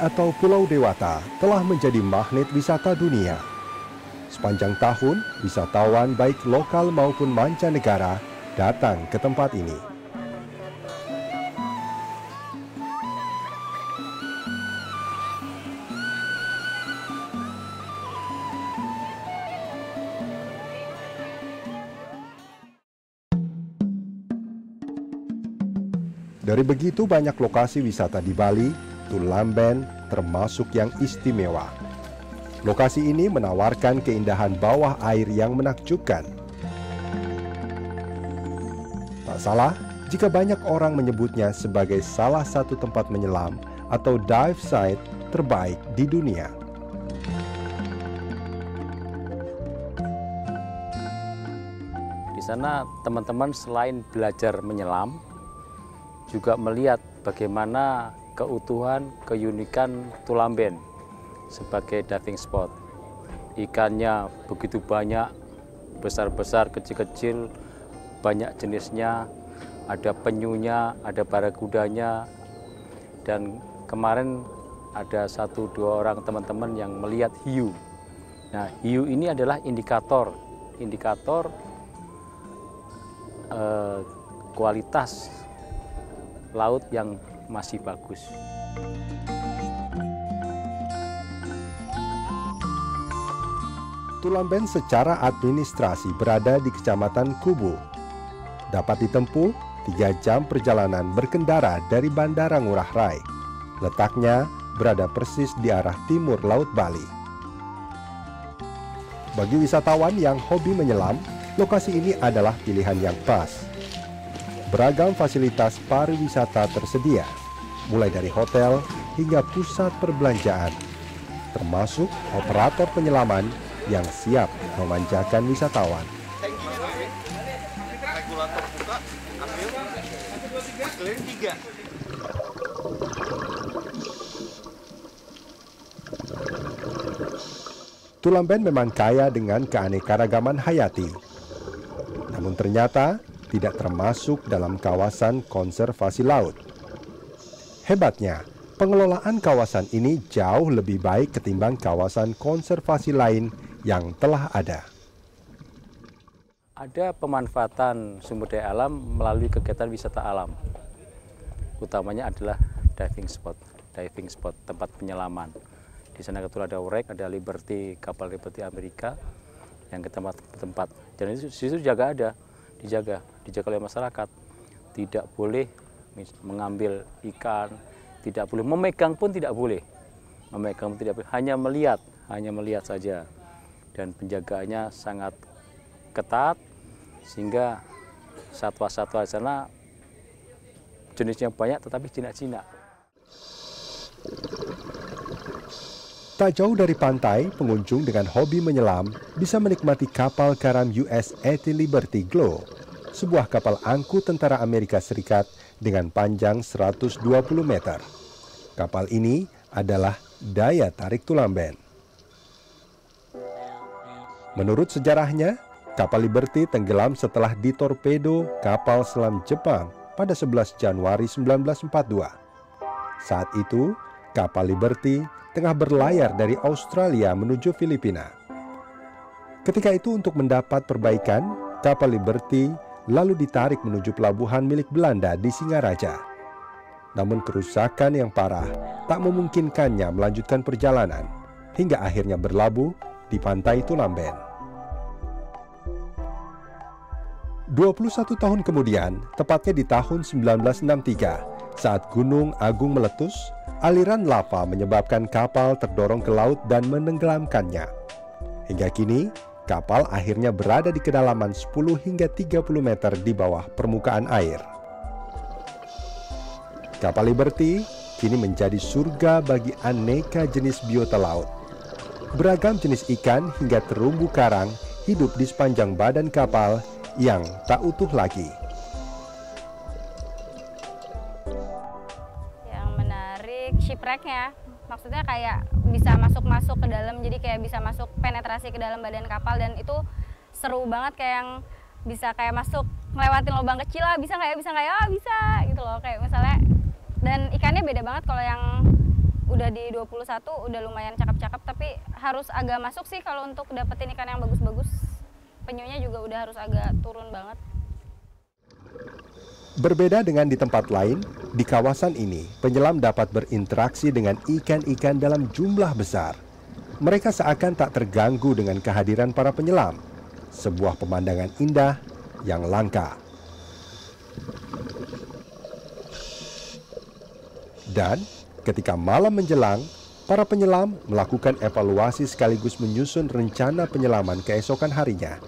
atau Pulau Dewata telah menjadi magnet wisata dunia. Sepanjang tahun, wisatawan baik lokal maupun mancanegara datang ke tempat ini. Dari begitu banyak lokasi wisata di Bali, Tulamben termasuk yang istimewa. Lokasi ini menawarkan keindahan bawah air yang menakjubkan. Tak salah jika banyak orang menyebutnya sebagai salah satu tempat menyelam atau dive site terbaik di dunia. Di sana teman-teman selain belajar menyelam, juga melihat bagaimana keutuhan, keunikan Tulamben sebagai diving spot. Ikannya begitu banyak, besar-besar, kecil-kecil, banyak jenisnya, ada penyunya, ada barakudanya, dan kemarin ada 1-2 orang teman-teman yang melihat hiu. Nah, hiu ini adalah indikator kualitas laut yang masih bagus. Tulamben secara administrasi berada di Kecamatan Kubu. Dapat ditempuh 3 jam perjalanan berkendara dari Bandara Ngurah Rai. Letaknya berada persis di arah timur Laut Bali. Bagi wisatawan yang hobi menyelam, lokasi ini adalah pilihan yang pas. Beragam fasilitas pariwisata tersedia, mulai dari hotel hingga pusat perbelanjaan, termasuk operator penyelaman yang siap memanjakan wisatawan. Regulator buka, ambil, keliling 3. Tulamben memang kaya dengan keanekaragaman hayati. Namun ternyata tidak termasuk dalam kawasan konservasi laut. Hebatnya, pengelolaan kawasan ini jauh lebih baik ketimbang kawasan konservasi lain yang telah ada. Ada pemanfaatan sumber daya alam melalui kegiatan wisata alam. Utamanya adalah diving spot, tempat penyelaman. Di sana kebetulan ada Wreck, ada Liberty, kapal Liberty Amerika yang ke tempat-tempat. Dan itu situ dijaga oleh masyarakat. Tidak boleh mengambil ikan, tidak boleh memegang pun tidak boleh. Hanya melihat saja. Dan penjagaannya sangat ketat sehingga satwa-satwa di sana jenisnya banyak tetapi jinak-jinak. Tak jauh dari pantai, pengunjung dengan hobi menyelam bisa menikmati kapal karam USS Liberty Glow, sebuah kapal angkut tentara Amerika Serikat dengan panjang 120 meter. Kapal ini adalah daya tarik Tulamben. Menurut sejarahnya, kapal Liberty tenggelam setelah ditorpedo kapal selam Jepang pada 11 Januari 1942. Saat itu, kapal Liberty tengah berlayar dari Australia menuju Filipina. Ketika itu untuk mendapat perbaikan, kapal Liberty lalu ditarik menuju pelabuhan milik Belanda di Singaraja. Namun kerusakan yang parah tak memungkinkannya melanjutkan perjalanan, hingga akhirnya berlabuh di pantai Tulamben. 21 tahun kemudian, tepatnya di tahun 1963, saat Gunung Agung meletus, aliran lava menyebabkan kapal terdorong ke laut dan menenggelamkannya. Hingga kini, kapal akhirnya berada di kedalaman 10 hingga 30 meter di bawah permukaan air. Kapal Liberty kini menjadi surga bagi aneka jenis biota laut. Beragam jenis ikan hingga terumbu karang hidup di sepanjang badan kapal yang tak utuh lagi. Yang menarik shipwreck-nya, maksudnya kayak bisa masuk-masuk ke dalam, jadi kayak bisa masuk penetrasi ke dalam badan kapal, dan itu seru banget, kayak yang bisa kayak masuk ngelewatin lubang kecil lah, bisa nggak ya, bisa gitu loh, kayak misalnya. Dan ikannya beda banget, kalau yang udah di 21 udah lumayan cakep-cakep, tapi harus agak masuk sih kalau untuk dapetin ikan yang bagus-bagus. Penyunya juga udah harus agak turun banget. Berbeda dengan di tempat lain, di kawasan ini penyelam dapat berinteraksi dengan ikan-ikan dalam jumlah besar. Mereka seakan tak terganggu dengan kehadiran para penyelam. Sebuah pemandangan indah yang langka. Dan ketika malam menjelang, para penyelam melakukan evaluasi sekaligus menyusun rencana penyelaman keesokan harinya.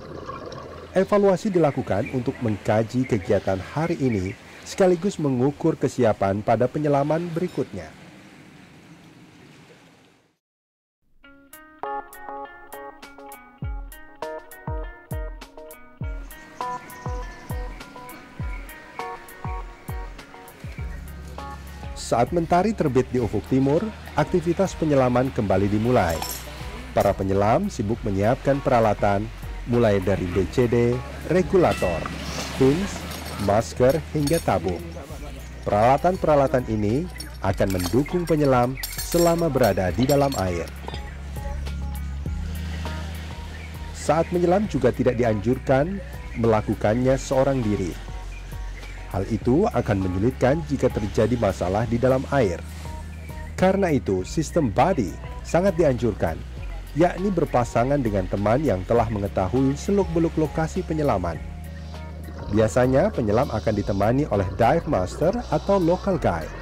Evaluasi dilakukan untuk mengkaji kegiatan hari ini sekaligus mengukur kesiapan pada penyelaman berikutnya. Saat mentari terbit di ufuk timur, aktivitas penyelaman kembali dimulai. Para penyelam sibuk menyiapkan peralatan, mulai dari BCD, regulator, fins, masker, hingga tabung. Peralatan-peralatan ini akan mendukung penyelam selama berada di dalam air. Saat menyelam juga tidak dianjurkan melakukannya seorang diri. Hal itu akan menyulitkan jika terjadi masalah di dalam air. Karena itu, sistem buddy sangat dianjurkan, yakni berpasangan dengan teman yang telah mengetahui seluk-beluk lokasi penyelaman. Biasanya penyelam akan ditemani oleh dive master atau local guide.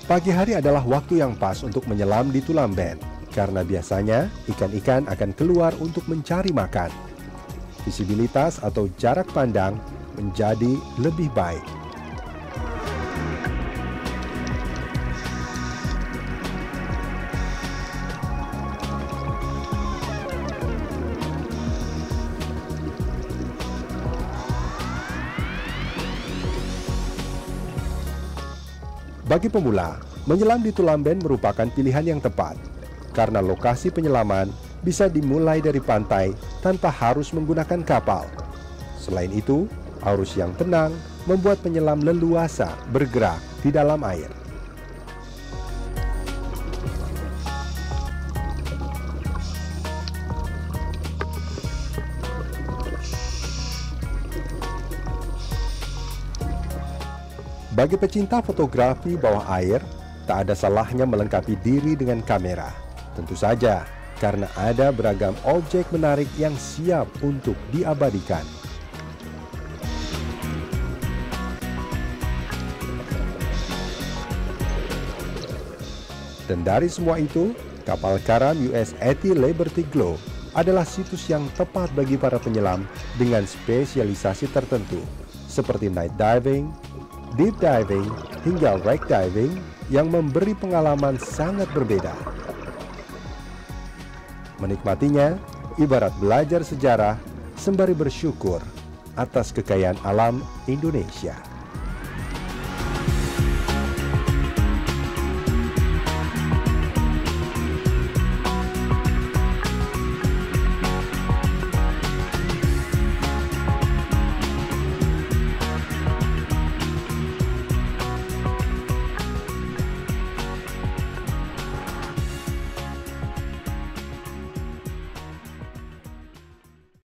Pagi hari adalah waktu yang pas untuk menyelam di Tulamben, karena biasanya ikan-ikan akan keluar untuk mencari makan. Visibilitas atau jarak pandang menjadi lebih baik. Bagi pemula, menyelam di Tulamben merupakan pilihan yang tepat, karena lokasi penyelaman bisa dimulai dari pantai tanpa harus menggunakan kapal. Selain itu, arus yang tenang membuat penyelam leluasa bergerak di dalam air. Bagi pecinta fotografi bawah air, tak ada salahnya melengkapi diri dengan kamera. Tentu saja, karena ada beragam objek menarik yang siap untuk diabadikan. Dan dari semua itu, kapal karam US AT Liberty Glow adalah situs yang tepat bagi para penyelam dengan spesialisasi tertentu, seperti night diving, deep diving, hingga wreck diving yang memberi pengalaman sangat berbeda. Menikmatinya ibarat belajar sejarah sembari bersyukur atas kekayaan alam Indonesia.